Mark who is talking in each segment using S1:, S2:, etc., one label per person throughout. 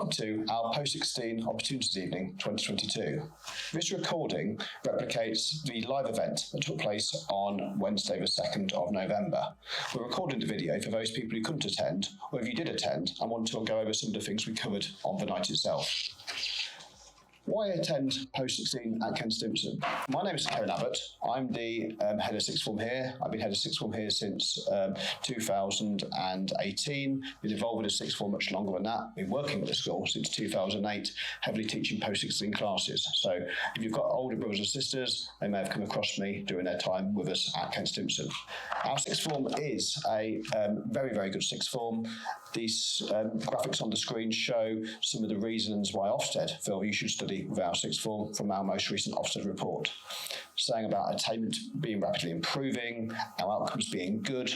S1: Welcome to our Post-16 Opportunities Evening 2022. This recording replicates the live event that took place on Wednesday the 2nd of November. We're recording the video for those people who couldn't attend, or if you did attend and want to go over some of the things we covered on the night itself. Why attend Post-16 at Ken Stimpson? My name is Ken Abbott. I'm the head of sixth form here. I've been head of sixth form here since 2018. Been involved with the sixth form much longer than that. Been working at the school since 2008, heavily teaching Post-16 classes. So if you've got older brothers and sisters, they may have come across me during their time with us at Ken Stimpson. Our sixth form is a very, very good sixth form. These graphics on the screen show some of the reasons why Ofsted feel you should study with our sixth form from our most recent Ofsted report, saying about attainment being rapidly improving, our outcomes being good,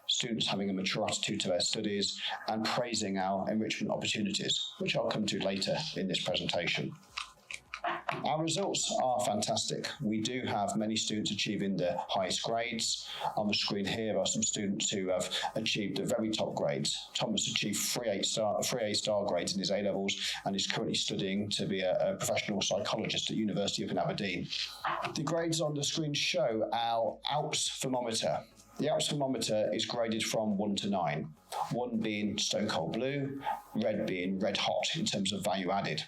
S1: students having a mature attitude to their studies, and praising our enrichment opportunities, which I'll come to later in this presentation. Our results are fantastic. We do have many students achieving the highest grades. On the screen here are some students who have achieved the very top grades. Thomas achieved three A-star grades in his A-levels and is currently studying to be a professional psychologist at University of Aberdeen. The grades on the screen show our ALPS thermometer. The ALPS thermometer is graded from 1 to 9, 1 being stone cold blue, red being red hot in terms of value added.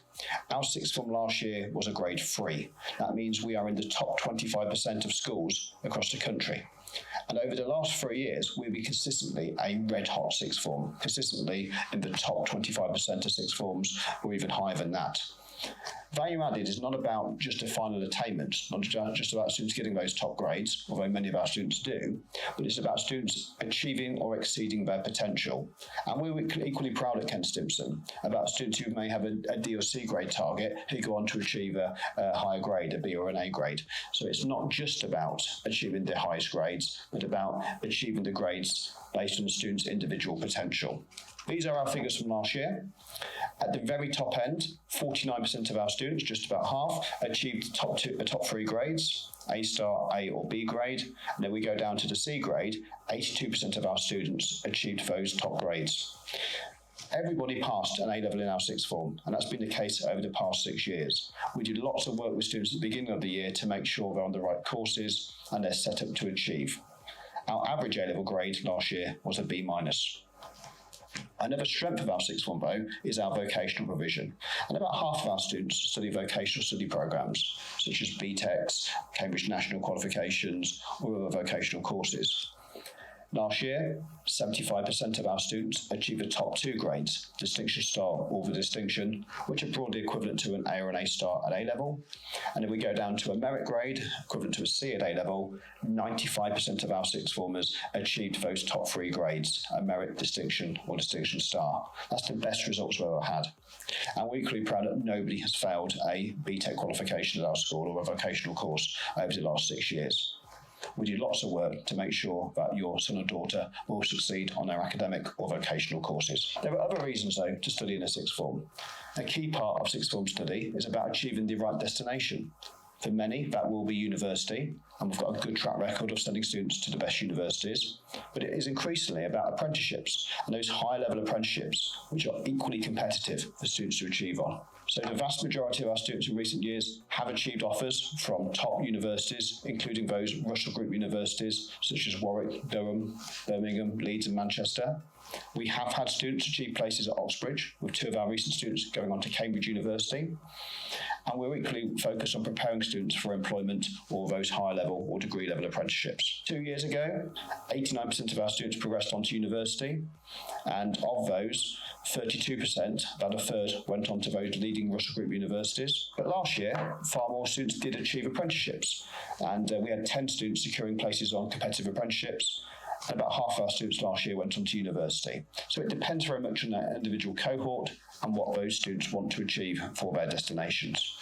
S1: Our sixth form last year was a grade 3. That means we are in the top 25% of schools across the country. And over the last 3 years, we'll be consistently a red hot sixth form, consistently in the top 25% of sixth forms, or even higher than that. Value added is not about just a final attainment, not just about students getting those top grades, although many of our students do, but it's about students achieving or exceeding their potential. And we're equally proud at Ken Stimpson about students who may have a D or C grade target who go on to achieve a higher grade, a B or an A grade. So it's not just about achieving the highest grades, but about achieving the grades based on the student's individual potential. These are our figures from last year. At the very top end, 49% of our students, just about half, achieved the top 3 grades, A-star, A or B grade. And then we go down to the C grade, 82% of our students achieved those top grades. Everybody passed an A-level in our sixth form, and that's been the case over the past 6 years. We did lots of work with students at the beginning of the year to make sure they're on the right courses and they're set up to achieve. Our average A-level grade last year was a B-. Another strength of our sixth form, though, is our vocational provision. And about half of our students study vocational study programmes, such as BTECs, Cambridge National Qualifications, or other vocational courses. Last year, 75% of our students achieved the top 2 grades, Distinction Star or the Distinction, which are broadly equivalent to an A or an A-star at A-level. And if we go down to a merit grade, equivalent to a C at A-level, 95% of our sixth formers achieved those top 3 grades, a merit, Distinction or Distinction Star. That's the best results we've ever had. And we're equally proud that nobody has failed a BTEC qualification at our school or a vocational course over the last 6 years. We do lots of work to make sure that your son or daughter will succeed on their academic or vocational courses. There are other reasons, though, to study in a sixth form. A key part of sixth form study is about achieving the right destination. For many, that will be university, and we've got a good track record of sending students to the best universities, but it is increasingly about apprenticeships, and those high-level apprenticeships, which are equally competitive for students to achieve on. So the vast majority of our students in recent years have achieved offers from top universities, including those Russell Group universities, such as Warwick, Durham, Birmingham, Leeds and Manchester. We have had students achieve places at Oxbridge, with 2 of our recent students going on to Cambridge University. And we're equally focused on preparing students for employment or those higher level or degree level apprenticeships. 2 years ago, 89% of our students progressed on to university, and of those, 32%, about a third, went on to those leading Russell Group universities. But last year, far more students did achieve apprenticeships, and we had 10 students securing places on competitive apprenticeships, and about half of our students last year went on to university. So it depends very much on that individual cohort and what those students want to achieve for their destinations.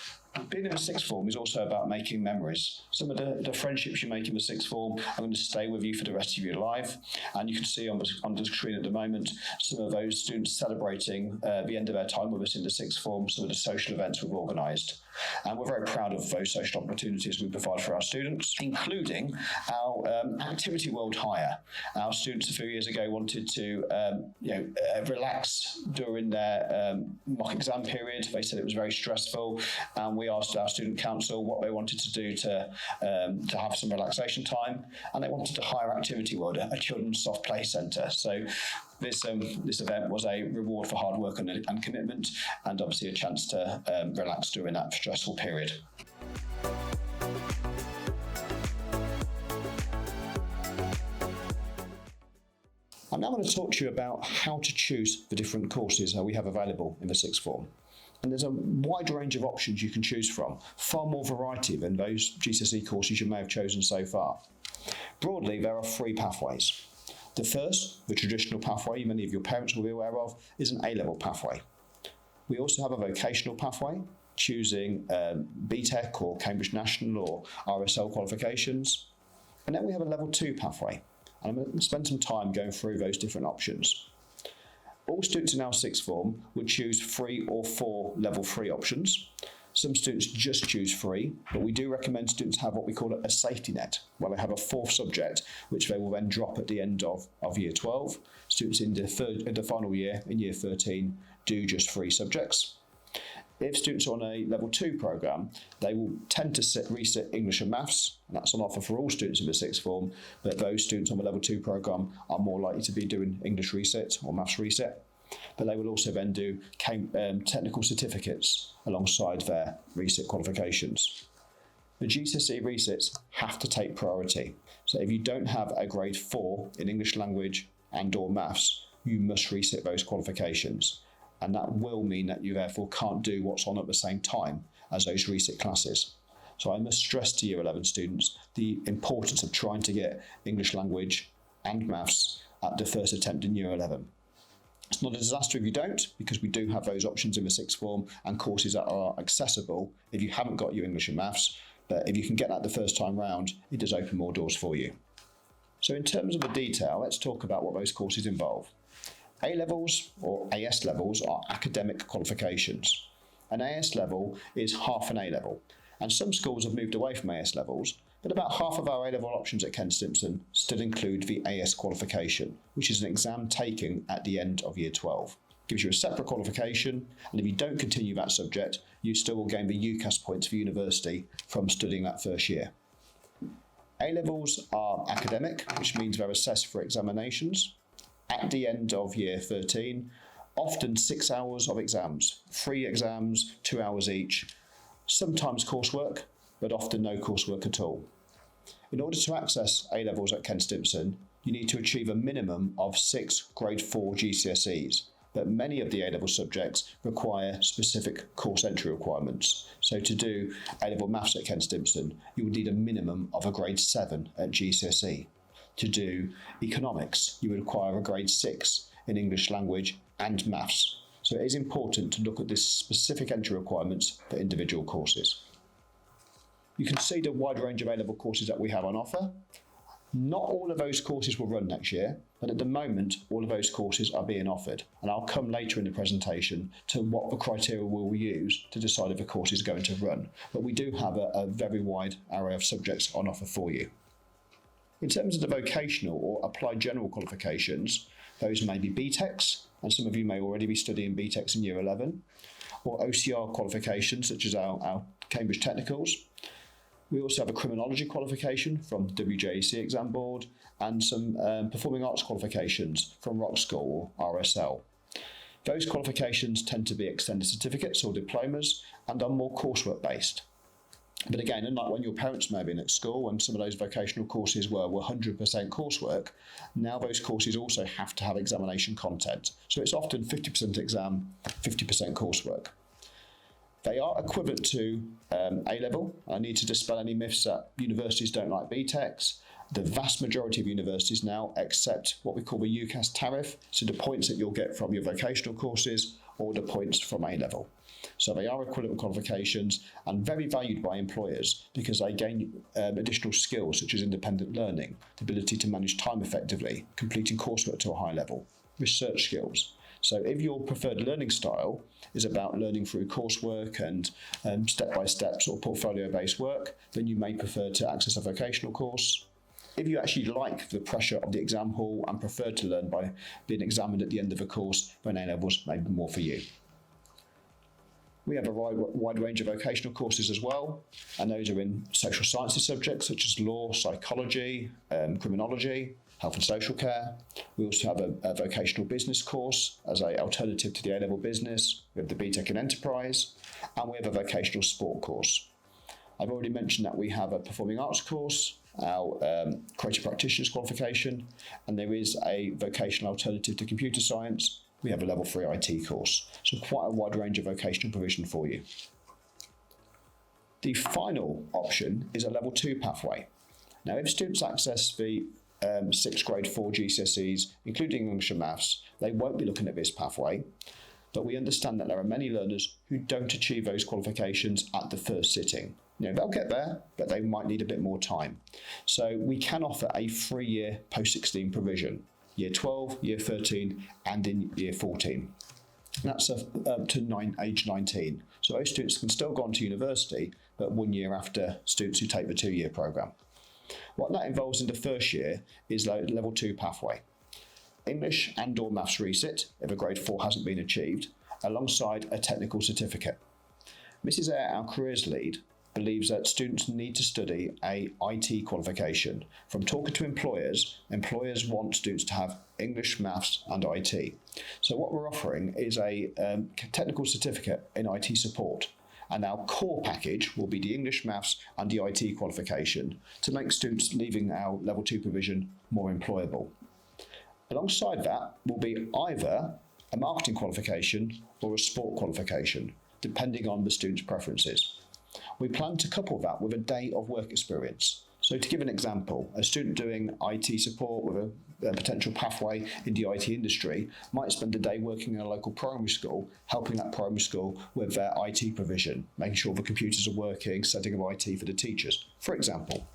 S1: Being in the sixth form is also about making memories. Some of the friendships you make in the sixth form are going to stay with you for the rest of your life. And you can see on the screen at the moment some of those students celebrating the end of their time with us in the sixth form, some of the social events we've organised. And we're very proud of those social opportunities we provide for our students, including our Activity World Hire. Our students a few years ago wanted to relax during their mock exam period. They said it was very stressful, and we asked our student council what they wanted to do to have some relaxation time, and they wanted to hire Activity World, a children's soft play centre. So this event was a reward for hard work and commitment, and obviously a chance to relax during that stressful period. I'm now going to talk to you about how to choose the different courses we have available in the sixth form. And there's a wide range of options you can choose from, far more variety than those GCSE courses you may have chosen so far. Broadly, there are 3 pathways. The first, the traditional pathway many of your parents will be aware of, is an A-level pathway. We also have a vocational pathway, choosing BTEC or Cambridge National or RSL qualifications. And then we have a level 2 pathway. And I'm going to spend some time going through those different options. All students in our sixth form would choose 3 or 4 level 3 options. Some students just choose 3, but we do recommend students have what we call a safety net, where they have a 4th subject, which they will then drop at the end of year 12. Students in the final year, in year 13, do just 3 subjects. If students are on a level 2 programme, they will tend to resit English and Maths, and that's on offer for all students in the sixth form, but those students on the level 2 programme are more likely to be doing English resit or Maths resit. But they will also then do technical certificates alongside their resit qualifications. The GCSE resits have to take priority. So if you don't have a grade 4 in English language and or Maths, you must resit those qualifications. And that will mean that you therefore can't do what's on at the same time as those resit classes. So I must stress to Year 11 students the importance of trying to get English language and Maths at the first attempt in Year 11. It's not a disaster if you don't, because we do have those options in the sixth form and courses that are accessible if you haven't got your English and Maths. But if you can get that the first time round, it does open more doors for you. So in terms of the detail, let's talk about what those courses involve. A-levels or AS levels are academic qualifications. An AS level is half an A-level, and some schools have moved away from AS levels, but about half of our A-level options at Ken Stimpson still include the AS qualification, which is an exam taken at the end of year 12. It gives you a separate qualification, and if you don't continue that subject, you still will gain the UCAS points for university from studying that first year. A-levels are academic, which means they're assessed for examinations at the end of year 13, often 6 hours of exams, 3 exams, 2 hours each, sometimes coursework, but often no coursework at all. In order to access A-levels at Ken Stimpson, you need to achieve a minimum of 6 grade 4 GCSEs, but many of the A-level subjects require specific course entry requirements. So to do A-level Maths at Ken Stimpson, you would need a minimum of a grade 7 at GCSE. To do economics, you would require a grade 6 in English language and Maths. So it is important to look at the specific entry requirements for individual courses. You can see the wide range of A-level courses that we have on offer. Not all of those courses will run next year, but at the moment, all of those courses are being offered. And I'll come later in the presentation to what the criteria we'll use to decide if a course is going to run. But we do have a very wide array of subjects on offer for you. In terms of the vocational or applied general qualifications, those may be BTECs, and some of you may already be studying BTECs in Year 11, or OCR qualifications, such as our Cambridge Technicals. We also have a criminology qualification from WJEC Exam Board and some performing arts qualifications from Rock School or RSL. Those qualifications tend to be extended certificates or diplomas and are more coursework based. But again, unlike when your parents may have been at school and some of those vocational courses were 100% coursework, now those courses also have to have examination content. So it's often 50% exam, 50% coursework. They are equivalent to A-level. I need to dispel any myths that universities don't like BTECs. The vast majority of universities now accept what we call the UCAS tariff, so the points that you'll get from your vocational courses or the points from A-level. So they are equivalent qualifications and very valued by employers because they gain additional skills such as independent learning, the ability to manage time effectively, completing coursework to a high level, research skills. So if your preferred learning style is about learning through coursework and step-by-step sort of portfolio-based work, then you may prefer to access a vocational course. If you actually like the pressure of the exam hall and prefer to learn by being examined at the end of a course, then A-levels may be more for you. We have a wide range of vocational courses as well, and those are in social sciences subjects such as law, psychology, criminology, health and social care. We also have a vocational business course as an alternative to the A-level business. We have the BTEC in enterprise, and we have a vocational sport course. I've already mentioned that we have a performing arts course, our creative practitioners qualification, and there is a vocational alternative to computer science. We have a level 3 IT course. So quite a wide range of vocational provision for you. The final option is a level 2 pathway. Now, if students access the 6th grade 4 GCSEs, including English and Maths, they won't be looking at this pathway, but we understand that there are many learners who don't achieve those qualifications at the first sitting. They'll get there, but they might need a bit more time. So we can offer a 3-year post-16 provision, year 12, year 13, and in year 14. And that's up to age 19. So those students can still go on to university, but 1 year after students who take the 2-year programme. What that involves in the first year is level 2 pathway. English and or Maths resit, if a grade 4 hasn't been achieved, alongside a technical certificate. Mrs. Eyre, our careers lead, believes that students need to study a IT qualification. From talking to employers want students to have English, Maths and IT. So what we're offering is a technical certificate in IT support. And our core package will be the English, Maths and the IT qualification to make students leaving our level 2 provision more employable. Alongside that will be either a marketing qualification or a sport qualification, depending on the student's preferences. We plan to couple that with a day of work experience. So to give an example, a student doing IT support with a potential pathway in the IT industry might spend a day working in a local primary school, helping that primary school with their IT provision, making sure the computers are working, setting up IT for the teachers, for example.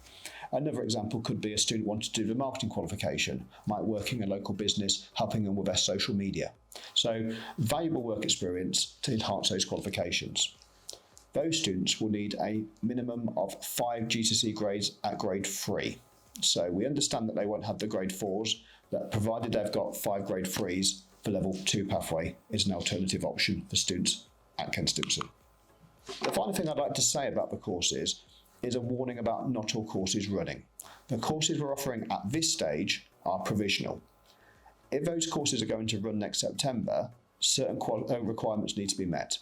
S1: Another example could be a student wanting to do the marketing qualification, might work in a local business, helping them with their social media. So valuable work experience to enhance those qualifications. Those students will need a minimum of 5 GCSE grades at grade 3. So we understand that they won't have the grade 4s, but provided they've got 5 grade 3s, the level 2 pathway is an alternative option for students at Ken Stimpson. The final thing I'd like to say about the courses is a warning about not all courses running. The courses we're offering at this stage are provisional. If those courses are going to run next September, certain requirements need to be met.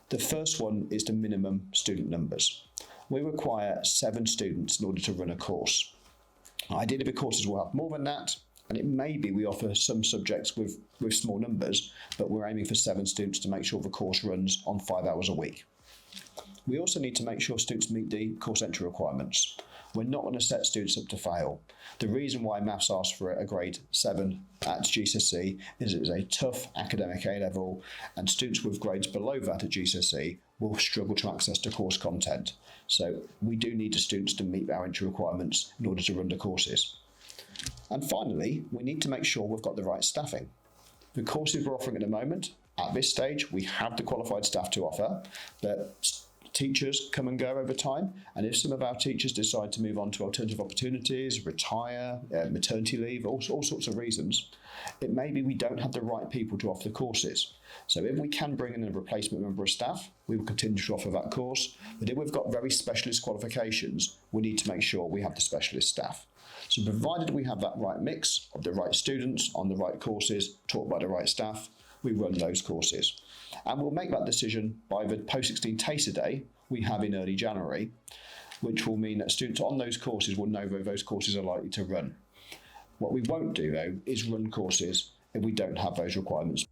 S1: The first one is the minimum student numbers. We require 7 students in order to run a course. Ideally, the courses will have more than that, and it may be we offer some subjects with small numbers, but we're aiming for 7 students to make sure the course runs on 5 hours a week. We also need to make sure students meet the course entry requirements. We're not going to set students up to fail. The reason why Maths asks for a grade 7 at GCSE is it's a tough academic A-level, and students with grades below that at GCSE will struggle to access the course content. So we do need the students to meet our entry requirements in order to run the courses. And finally, we need to make sure we've got the right staffing. The courses we're offering at the moment, at this stage, we have the qualified staff to offer, but teachers come and go over time, and if some of our teachers decide to move on to alternative opportunities, retire, maternity leave, all sorts of reasons, it may be we don't have the right people to offer the courses. So if we can bring in a replacement member of staff, we will continue to offer that course. But if we've got very specialist qualifications, we need to make sure we have the specialist staff. So provided we have that right mix of the right students on the right courses, taught by the right staff, we run those courses. And we'll make that decision by the post-16 taster day we have in early January, which will mean that students on those courses will know whether those courses are likely to run. What we won't do, though, is run courses if we don't have those requirements.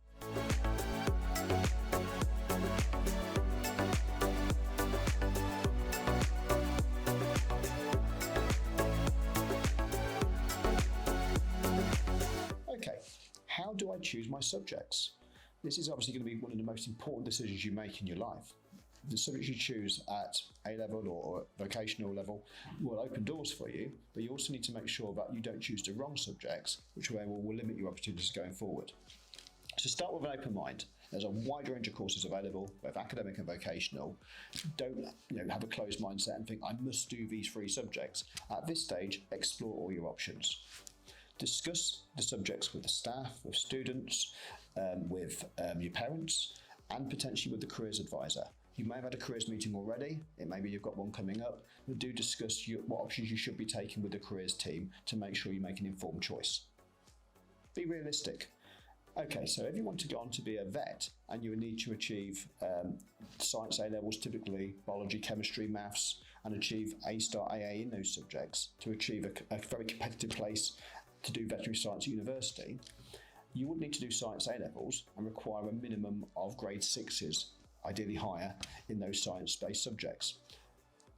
S1: Okay, how do I choose my subjects? This is obviously going to be one of the most important decisions you make in your life. The subjects you choose at A-level or vocational level will open doors for you, but you also need to make sure that you don't choose the wrong subjects, which will limit your opportunities going forward. So start with an open mind. There's a wide range of courses available, both academic and vocational. Don't have a closed mindset and think, I must do these 3 subjects. At this stage, explore all your options. Discuss the subjects with the staff, with students, with your parents, and potentially with the careers advisor. You may have had a careers meeting already, maybe you've got one coming up, but do discuss what options you should be taking with the careers team to make sure you make an informed choice. Be realistic. Okay, so if you want to go on to be a vet and you need to achieve science A levels, typically biology, chemistry, maths, and achieve A-star AA in those subjects to achieve a very competitive place to do veterinary science at university, you would need to do science A levels and require a minimum of grade 6s, ideally higher, in those science-based subjects.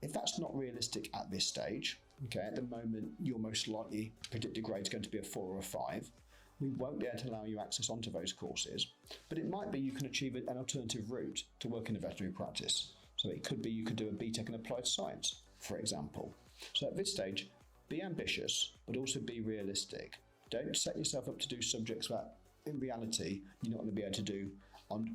S1: If that's not realistic at this stage, okay, at the moment your most likely predicted grade is going to be a 4 or a 5, we won't be able to allow you access onto those courses, but it might be you can achieve an alternative route to work in a veterinary practice. So it could be you could do a BTEC in applied science, for example. So at this stage, be ambitious, but also be realistic. Don't set yourself up to do subjects that, in reality, you're not going to be able to do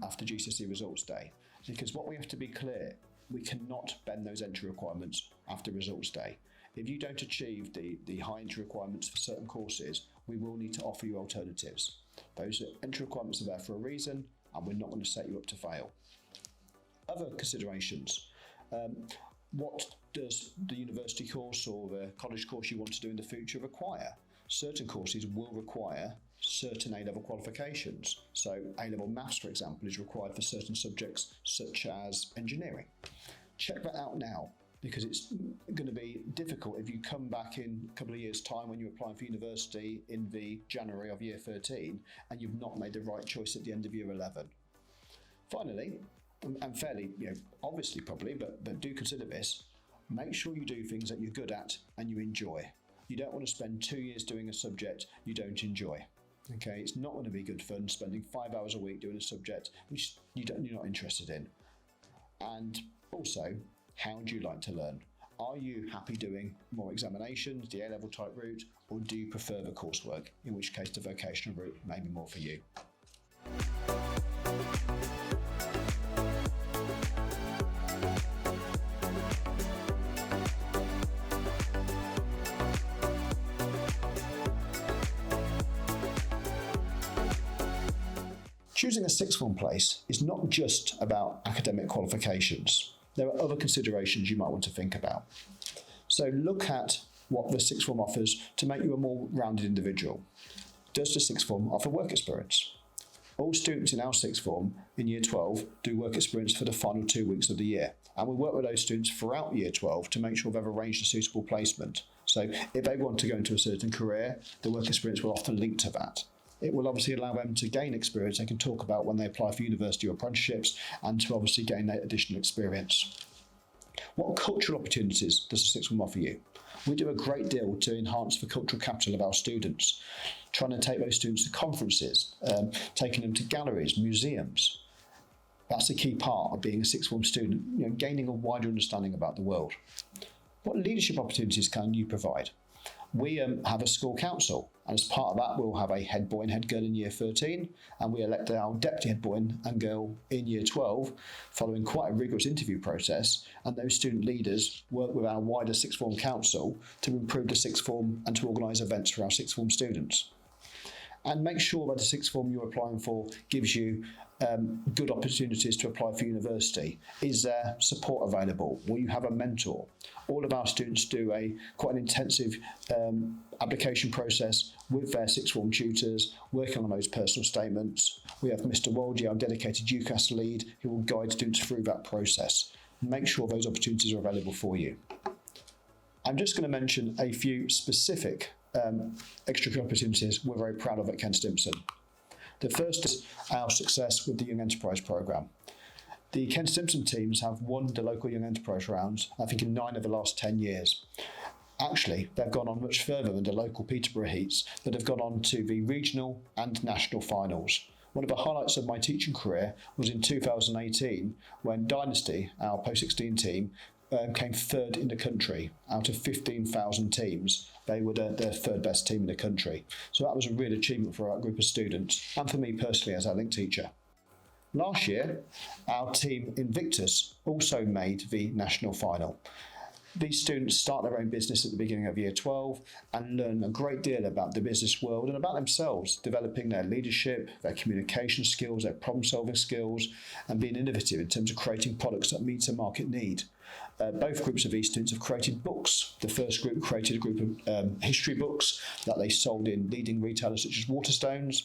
S1: after GCSE results day. Because what we have to be clear, we cannot bend those entry requirements after results day. If you don't achieve the high entry requirements for certain courses, we will need to offer you alternatives. Those entry requirements are there for a reason, and we're not going to set you up to fail. Other considerations. What does the university course or the college course you want to do in the future require? Certain courses will require certain A-level qualifications. So A-level maths, for example, is required for certain subjects such as engineering. Check that out now, because it's going to be difficult if you come back in a couple of years' time when you're applying for university in the January of year 13 and you've not made the right choice at the end of year 11. Finally, and fairly, obviously probably, but do consider this, make sure you do things that you're good at and you enjoy. You don't want to spend 2 years doing a subject you don't enjoy. Okay, it's not going to be good fun spending 5 hours a week doing a subject which you're not interested in. And also, how do you like to learn? Are you happy doing more examinations, the A-level type route, or do you prefer the coursework, in which case the vocational route may be more for you? Choosing a sixth form place is not just about academic qualifications. There are other considerations you might want to think about. So look at what the sixth form offers to make you a more rounded individual. Does the sixth form offer work experience? All students in our sixth form in year 12 do work experience for the final 2 weeks of the year. And we work with those students throughout year 12 to make sure they've arranged a suitable placement. So if they want to go into a certain career, the work experience will often link to that. It will obviously allow them to gain experience they can talk about when they apply for university or apprenticeships, and to obviously gain that additional experience. What cultural opportunities does the sixth form offer you? We do a great deal to enhance the cultural capital of our students, trying to take those students to conferences, taking them to galleries, museums. That's a key part of being a sixth form student, gaining a wider understanding about the world. What leadership opportunities can you provide? We have a school council, and as part of that we'll have a head boy and head girl in year 13, and we elect our deputy head boy and girl in year 12 following quite a rigorous interview process, and those student leaders work with our wider sixth form council to improve the sixth form and to organise events for our sixth form students. And make sure that the sixth form you're applying for gives you good opportunities to apply for university. Is there support available? Will you have a mentor? All of our students do quite an intensive application process with their sixth form tutors, working on those personal statements. We have Mr. Woldy, our dedicated UCAS lead, who will guide students through that process. Make sure those opportunities are available for you. I'm just going to mention a few specific extracurricular opportunities we're very proud of at Ken Stimpson. The first is our success with the Young Enterprise Programme. The Ken Stimpson teams have won the local Young Enterprise rounds, I think, in 9 of the last 10 years. Actually, they've gone on much further than the local Peterborough heats that have gone on to the regional and national finals. One of the highlights of my teaching career was in 2018 when Dynasty, our post-16 team, came third in the country. Out of 15,000 teams, they were the third best team in the country. So that was a real achievement for our group of students and for me personally as our link teacher. Last year, our team Invictus also made the national final. These students start their own business at the beginning of year 12 and learn a great deal about the business world and about themselves, developing their leadership, their communication skills, their problem-solving skills, and being innovative in terms of creating products that meet a market need. Both groups of these students have created books. The first group created a group of history books that they sold in leading retailers such as Waterstones.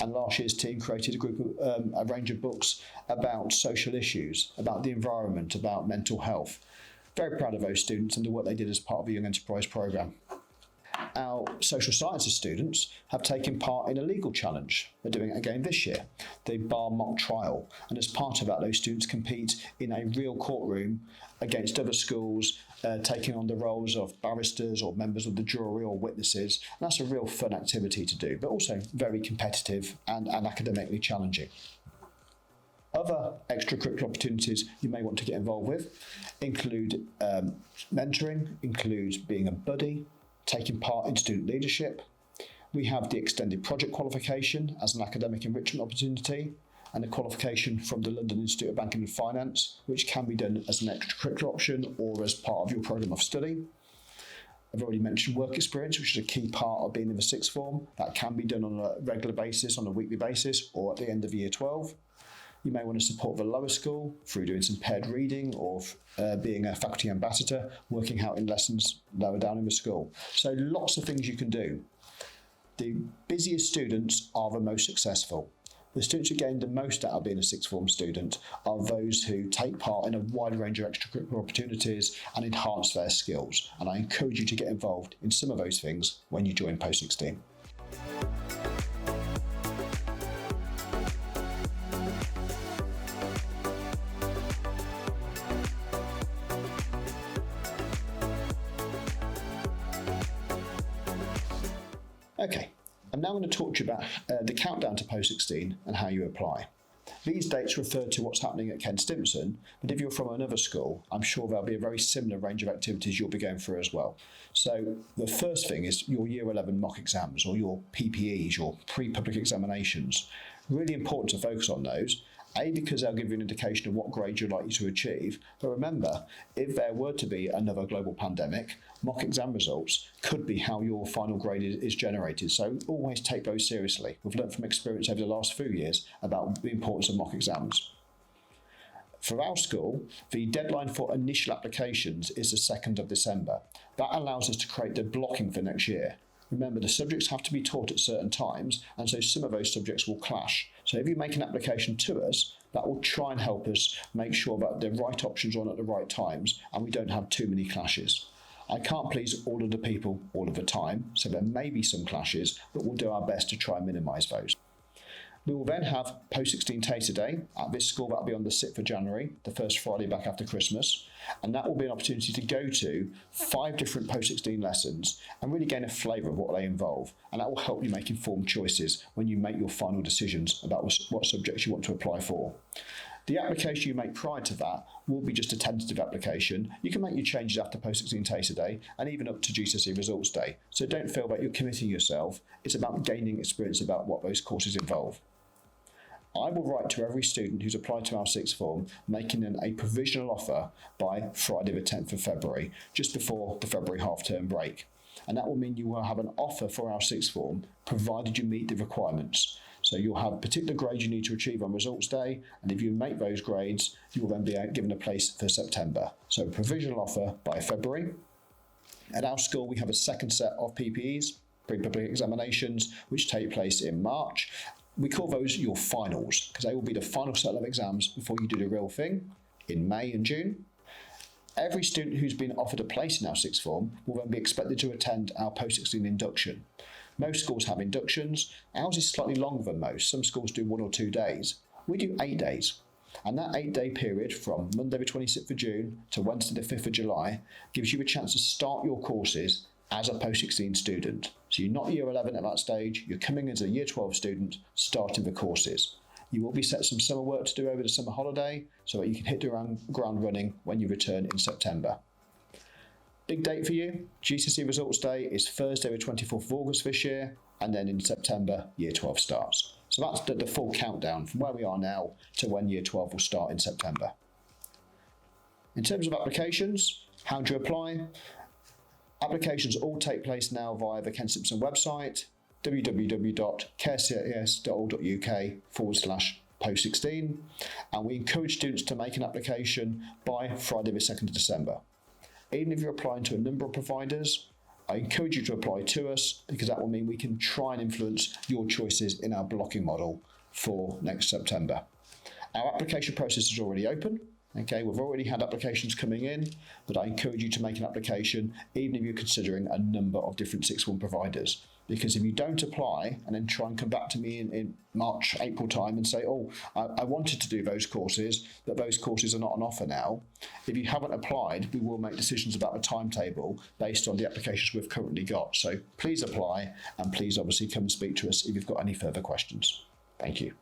S1: And last year's team created a range of books about social issues, about the environment, about mental health. Very proud of those students and the work they did as part of the Young Enterprise programme. Our social sciences students have taken part in a legal challenge. They're doing it again this year, the bar mock trial. And as part of that, those students compete in a real courtroom against other schools, taking on the roles of barristers or members of the jury or witnesses. And that's a real fun activity to do, but also very competitive and academically challenging. Other extracurricular opportunities you may want to get involved with include mentoring, include being a buddy, taking part in student leadership. We have the extended project qualification as an academic enrichment opportunity and a qualification from the London Institute of Banking and Finance, which can be done as an extracurricular option or as part of your programme of study. I've already mentioned work experience, which is a key part of being in the sixth form. That can be done on a regular basis, on a weekly basis, or at the end of year 12. You may want to support the lower school through doing some paired reading or being a faculty ambassador, working out in lessons lower down in the school. So lots of things you can do. The busiest students are the most successful. The students who gain the most out of being a sixth form student are those who take part in a wide range of extracurricular opportunities and enhance their skills. And I encourage you to get involved in some of those things when you join post-16. Okay, I'm now going to talk to you about the countdown to post-16 and how you apply. These dates refer to what's happening at Ken Stimpson, but if you're from another school, I'm sure there'll be a very similar range of activities you'll be going through as well. So the first thing is your Year 11 mock exams or your PPEs, your pre-public examinations. Really important to focus on those. A, because they'll give you an indication of what grade you're likely to achieve. But remember, if there were to be another global pandemic, mock exam results could be how your final grade is generated. So always take those seriously. We've learned from experience over the last few years about the importance of mock exams. For our school, the deadline for initial applications is the 2nd of December. That allows us to create the blocking for next year. Remember, the subjects have to be taught at certain times, and so some of those subjects will clash. So if you make an application to us, that will try and help us make sure that the right options are on at the right times, and we don't have too many clashes. I can't please all of the people all of the time, so there may be some clashes, but we'll do our best to try and minimise those. We will then have post-16 Taster Day at this school. That'll be on the 6th of January, the first Friday back after Christmas. And that will be an opportunity to go to 5 different post-16 lessons and really gain a flavour of what they involve. And that will help you make informed choices when you make your final decisions about what subjects you want to apply for. The application you make prior to that will be just a tentative application. You can make your changes after post-16 Taster Day and even up to GCSE Results Day. So don't feel like you're committing yourself. It's about gaining experience about what those courses involve. I will write to every student who's applied to our sixth form, making them a provisional offer by Friday the 10th of February, just before the February half-term break. And that will mean you will have an offer for our sixth form, provided you meet the requirements. So you'll have particular grades you need to achieve on results day, and if you make those grades, you will then be given a place for September. So provisional offer by February. At our school, we have a second set of PPEs, pre-public examinations, which take place in March. We call those your finals, because they will be the final set of exams before you do the real thing in May and June. Every student who's been offered a place in our sixth form will then be expected to attend our post-16 induction. Most schools have inductions. Ours is slightly longer than most. Some schools do 1 or 2 days. We do 8 days. And that 8-day period from Monday the 26th of June to Wednesday the 5th of July gives you a chance to start your courses as a post-16 student. So you're not year 11 at that stage, you're coming as a year 12 student starting the courses. You will be set some summer work to do over the summer holiday so that you can hit the ground running when you return in September. Big date for you, GCSE results day is Thursday the 24th of August this year, and then in September, year 12 starts. So that's the full countdown from where we are now to when year 12 will start in September. In terms of applications, how do you apply? Applications all take place now via the Ken Stimpson website, www.carecs.org.uk/post16, and we encourage students to make an application by Friday the 2nd of December. Even if you're applying to a number of providers, I encourage you to apply to us because that will mean we can try and influence your choices in our blocking model for next September. Our application process is already open. Okay, we've already had applications coming in, but I encourage you to make an application even if you're considering a number of different 6-1 providers. Because if you don't apply and then try and come back to me in March, April time and say, oh, I wanted to do those courses, but those courses are not on offer now. If you haven't applied, we will make decisions about the timetable based on the applications we've currently got. So please apply, and please obviously come and speak to us if you've got any further questions. Thank you.